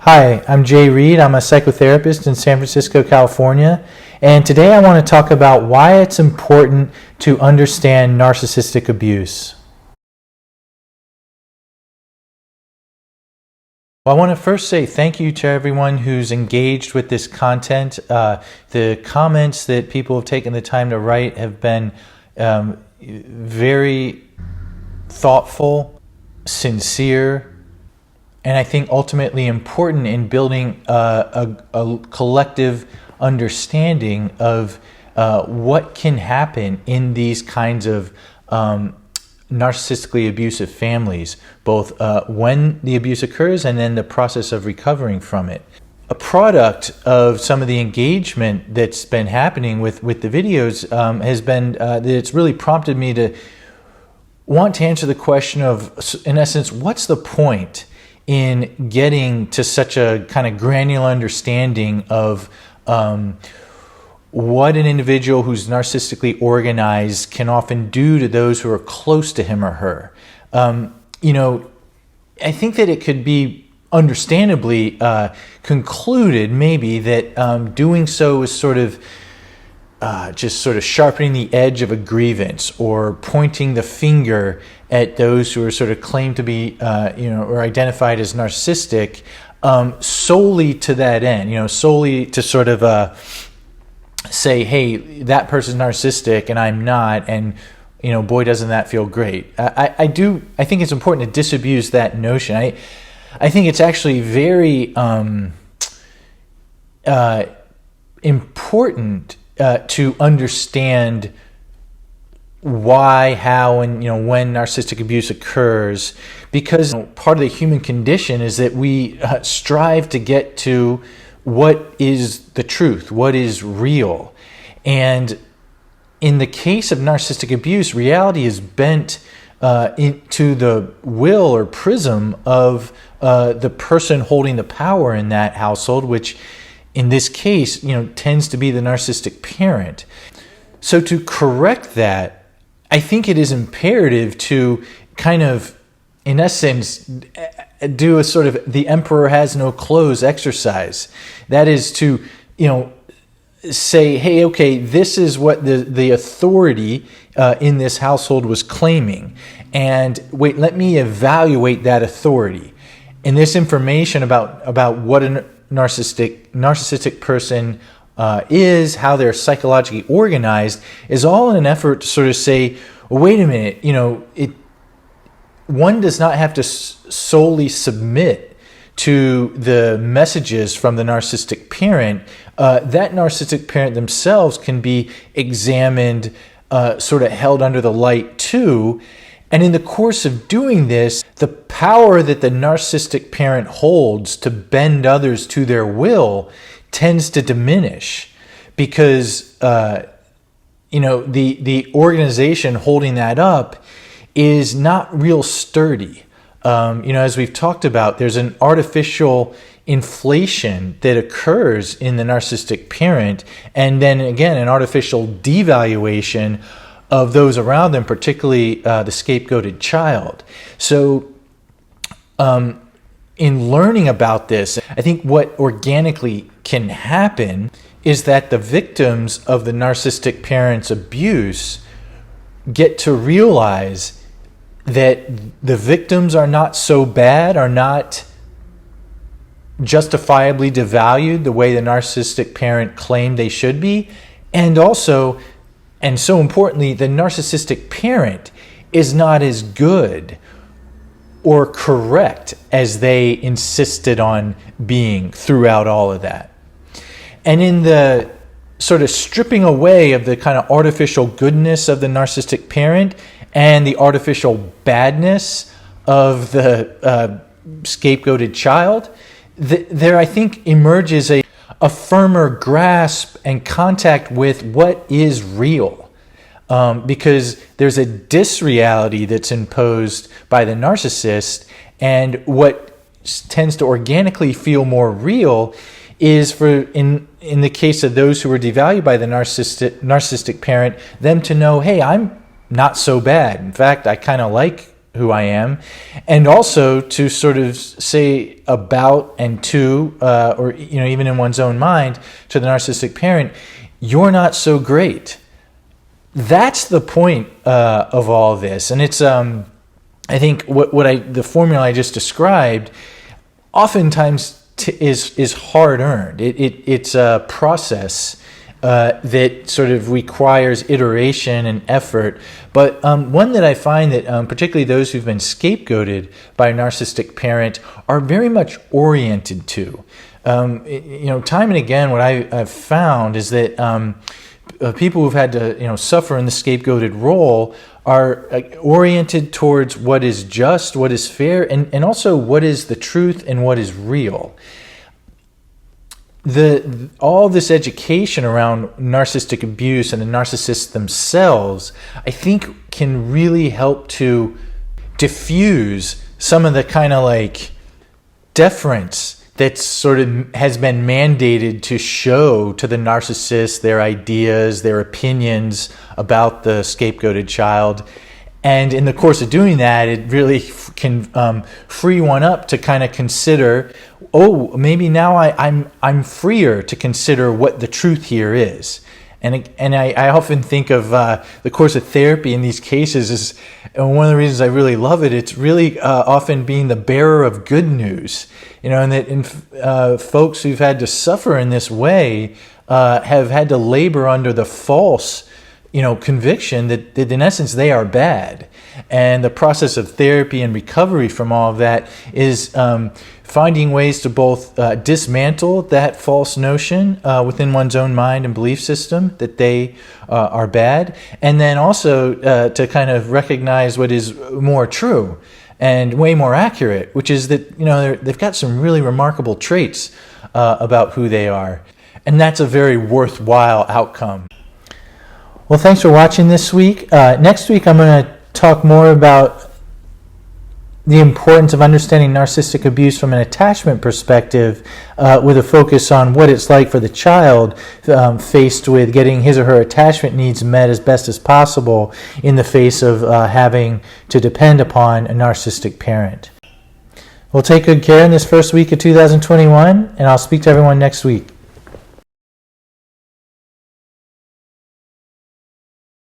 Hi, I'm Jayreid. I'm a psychotherapist in San Francisco, California, and today I want to talk about why it's important to understand narcissistic abuse. Well, I want to first say thank you to everyone who's engaged with this content. The comments that people have taken the time to write have been very thoughtful, sincere, and I think ultimately important in building a collective understanding of what can happen in these kinds of narcissistically abusive families, both when the abuse occurs and then the process of recovering from it. A product of some of the engagement that's been happening with the videos has been that it's really prompted me to want to answer the question of, in essence, what's the point in getting to such a kind of granular understanding of what an individual who's narcissistically organized can often do to those who are close to him or her. I think that it could be understandably concluded maybe that doing so is sort of just sort of sharpening the edge of a grievance or pointing the finger at those who are sort of claimed to be, or identified as narcissistic, solely to that end, solely to sort of say, hey, that person's narcissistic and I'm not, and boy, doesn't that feel great. I think it's important to disabuse that notion. I think it's actually very important to understand why, how, and when narcissistic abuse occurs, because part of the human condition is that we strive to get to what is the truth, what is real. And in the case of narcissistic abuse, reality is bent into the will or prism of the person holding the power in that household, which in this case, tends to be the narcissistic parent. So to correct that, I think it is imperative to kind of, in essence, do a sort of the emperor has no clothes exercise. That is to, say, hey, okay, this is what the authority in this household was claiming. And wait, let me evaluate that authority. And this information about what a narcissistic person is, how they're psychologically organized, is all in an effort to sort of say, well, wait a minute, one does not have to solely submit to the messages from the narcissistic parent. That narcissistic parent themselves can be examined, sort of held under the light too. And in the course of doing this, the power that the narcissistic parent holds to bend others to their will tends to diminish, because the organization holding that up is not real sturdy. As we've talked about, there's an artificial inflation that occurs in the narcissistic parent, and then again an artificial devaluation of those around them, particularly the scapegoated child. So in learning about this, I think what organically can happen is that the victims of the narcissistic parent's abuse get to realize that the victims are not so bad, are not justifiably devalued the way the narcissistic parent claimed they should be, and also, and so importantly, the narcissistic parent is not as good or correct as they insisted on being throughout all of that. And in the sort of stripping away of the kind of artificial goodness of the narcissistic parent and the artificial badness of the scapegoated child, there I think emerges a firmer grasp and contact with what is real. Because there's a disreality that's imposed by the narcissist, and what tends to organically feel more real is, in the case of those who were devalued by the narcissistic parent, them to know, hey, I'm not so bad. In fact, I kind of like who I am, and also to sort of say about and to, or even in one's own mind, to the narcissistic parent, you're not so great. That's the point of all this, and it's I think the formula I just described oftentimes is hard earned. It's a process that sort of requires iteration and effort, but one that I find that particularly those who've been scapegoated by a narcissistic parent are very much oriented to. Time and again, what I've found is that people who've had to suffer in the scapegoated role are oriented towards what is just, what is fair, and also what is the truth and what is real. All this education around narcissistic abuse and the narcissists themselves, I think, can really help to diffuse some of the kind of like deference that sort of has been mandated to show to the narcissist their ideas, their opinions about the scapegoated child. And in the course of doing that, it really can free one up to kind of consider, oh, maybe now I'm freer to consider what the truth here is. And I often think of the course of therapy in these cases is, and one of the reasons I really love it, it's really often being the bearer of good news. And that folks who've had to suffer in this way have had to labor under the false conviction that in essence they are bad. And the process of therapy and recovery from all of that is finding ways to both dismantle that false notion within one's own mind and belief system that they are bad, and then also to kind of recognize what is more true and way more accurate, which is that they've got some really remarkable traits about who they are. And that's a very worthwhile outcome. Well, thanks for watching this week. Next week, I'm going to talk more about the importance of understanding narcissistic abuse from an attachment perspective, with a focus on what it's like for the child faced with getting his or her attachment needs met as best as possible in the face of having to depend upon a narcissistic parent. Well, take good care in this first week of 2021, and I'll speak to everyone next week.